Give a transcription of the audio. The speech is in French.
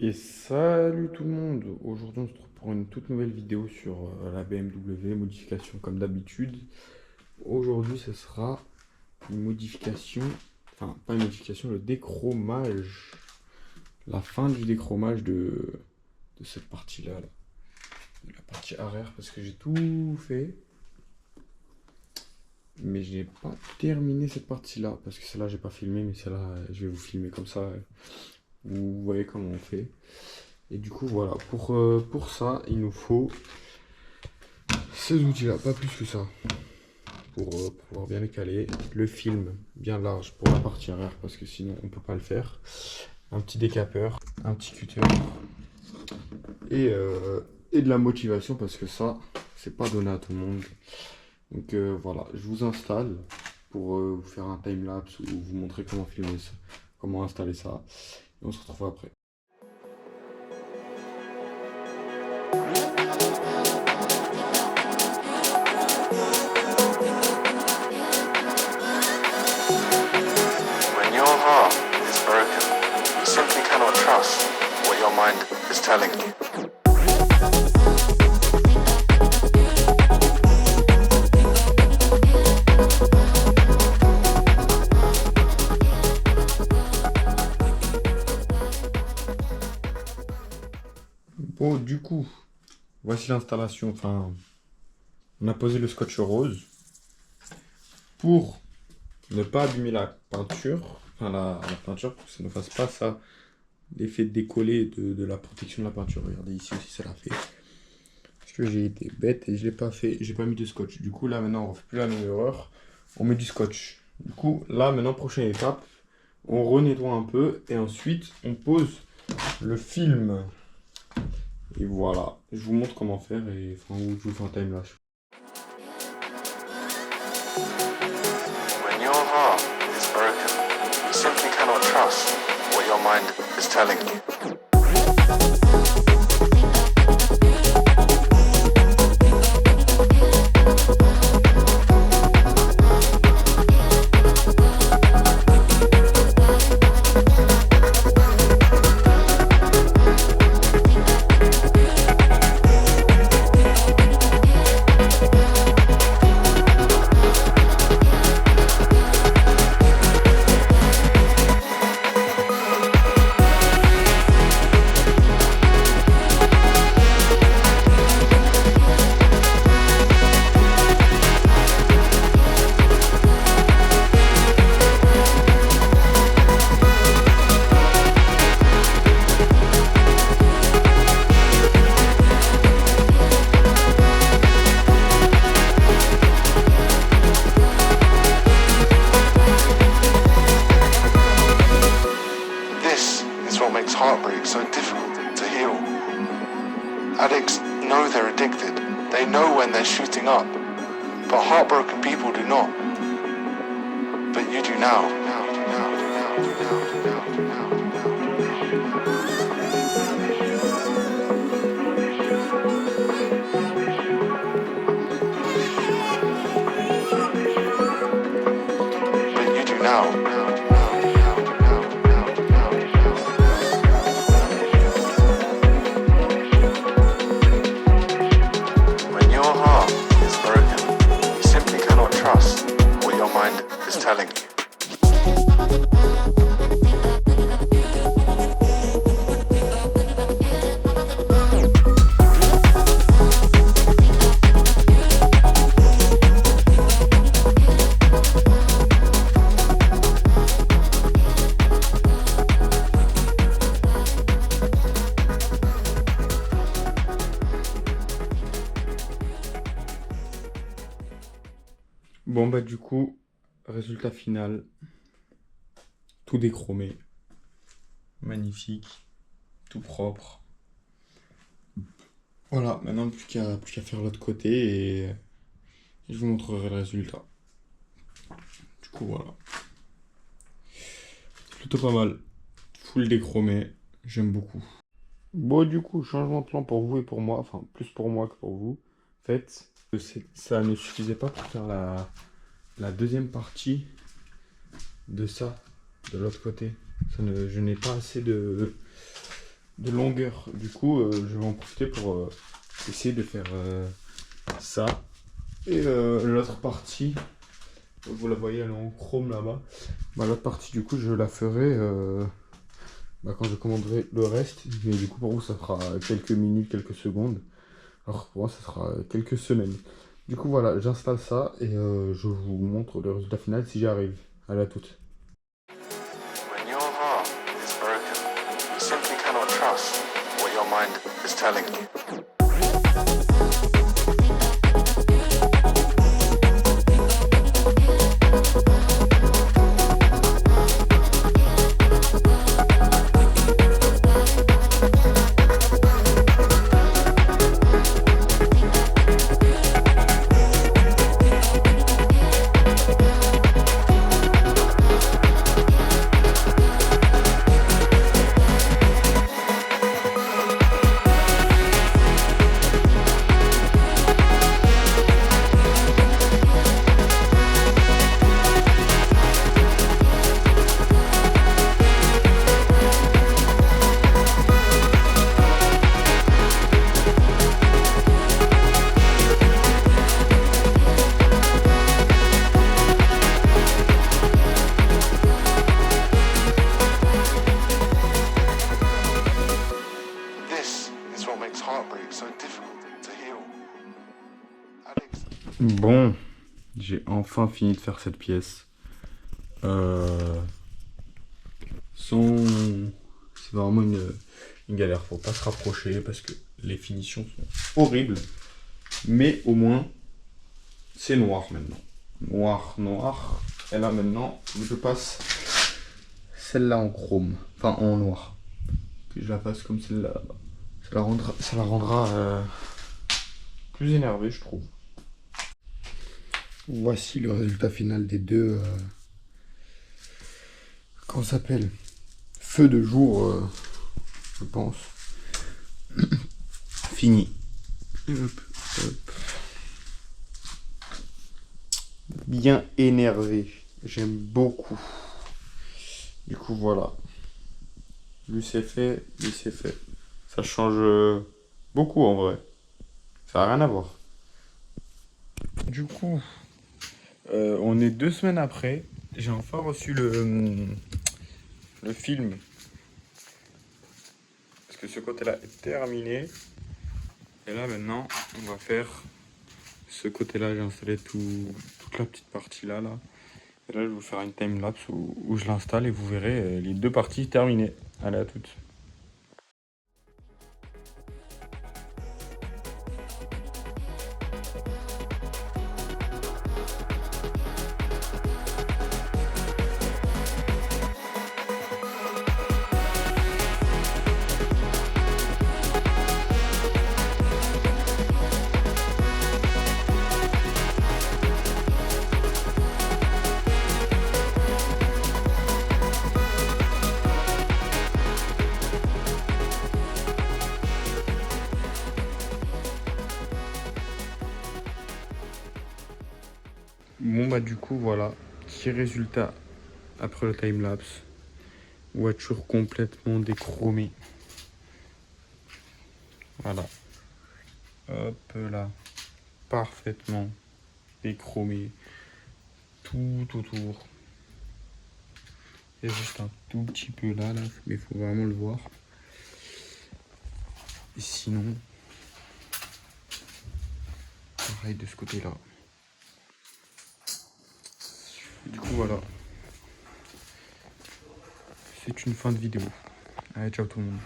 Et salut tout le monde! Aujourd'hui on se retrouve pour une toute nouvelle vidéo sur la BMW, modification comme d'habitude. Aujourd'hui ce sera une modification, enfin pas une modification, le déchromage. La fin du déchromage de cette partie-là, là. De la partie arrière, parce que j'ai tout fait. Mais j'ai pas terminé cette partie-là, parce que celle-là j'ai pas filmé, mais celle-là je vais vous filmer comme ça. Vous voyez comment on fait. Et du coup, voilà, pour ça, il nous faut ces outils-là, pas plus que ça, pour pouvoir bien les caler. Le film bien large pour la partie arrière, parce que sinon on peut pas le faire. Un petit décapeur, un petit cutter, et de la motivation, parce que ça, c'est pas donné à tout le monde. Donc voilà, je vous installe pour vous faire un time-lapse ou vous montrer comment filmer ça, comment installer ça. Et on se retrouve après. When your heart is broken, you simply cannot trust what your mind is telling you. Bon, du coup, voici l'installation. Enfin, on a posé le scotch rose pour ne pas abîmer la peinture, enfin la peinture, pour que ça ne fasse pas ça, l'effet décollé de la protection de la peinture. Regardez ici aussi, ça l'a fait. Parce que j'ai été bête et je l'ai pas fait, j'ai pas mis de scotch. Du coup, là maintenant, on refait plus la même erreur, on met du scotch. Du coup, là maintenant, prochaine étape, on renettoie un peu et ensuite on pose le film. Et voilà, je vous montre comment faire et enfin, je vous fais un time-lapse. When your heart is broken, you simply cannot trust what your mind is telling you. This is what makes heartbreak so difficult to heal. Addicts know they're addicted. They know when they're shooting up. But heartbroken people do not. But you do now. But you do now. When your heart is broken, you simply cannot trust what your mind is telling you. Bon bah du coup, résultat final, tout déchromé, magnifique, tout propre. Voilà, maintenant plus qu'à faire l'autre côté et je vous montrerai le résultat. Du coup voilà, plutôt pas mal, full déchromé, j'aime beaucoup. Bon du coup, changement de plan pour vous et pour moi, enfin plus pour moi que pour vous. En fait, ça ne suffisait pas pour faire la deuxième partie de ça, de l'autre côté. Je n'ai pas assez de longueur. Du coup, je vais en profiter pour essayer de faire ça. Et l'autre partie, vous la voyez, elle est en chrome là-bas. Bah, l'autre partie, du coup, je la ferai quand je commanderai le reste. Mais du coup, pour vous, ça fera quelques minutes, quelques secondes. Alors pour moi, ça sera quelques semaines. Du coup, voilà, j'installe ça et je vous montre le résultat final si j'y arrive. Allez, à toutes. When your heart is broken, you simply cannot trust what your mind is telling you. This is what makes heartbreak so difficult to heal. Addicts. Bon, j'ai enfin fini de faire cette pièce. C'est vraiment une galère. Faut pas se rapprocher parce que les finitions sont horribles. Mais au moins, c'est noir maintenant. Noir, noir. Et là maintenant, je passe celle-là en chrome. Enfin, en noir. Puis je la passe comme celle-là. Ça la rendra plus énervée, je trouve. Voici le résultat final des deux. Comment ça s'appelle? Feu de jour, je pense. Fini. Hop, hop. Bien énervé. J'aime beaucoup. Du coup, voilà. Lui c'est fait, lui c'est fait. Ça change beaucoup en vrai. Ça n'a rien à voir. Du coup, on est 2 semaines après. J'ai enfin reçu le film. Parce que ce côté-là est terminé. Et là maintenant, on va faire ce côté-là. J'ai installé toute la petite partie là. Et là, je vais vous faire une time-lapse où je l'installe et vous verrez les 2 parties terminées. Allez, à toutes. Bon bah du coup voilà, petit résultat après le timelapse. Voiture complètement déchromée. Voilà. Hop là. Parfaitement déchromé. Tout autour. Il y a juste un tout petit peu là, mais il faut vraiment le voir. Et sinon, pareil de ce côté-là. Du coup voilà. C'est une fin de vidéo. Allez, ciao tout le monde.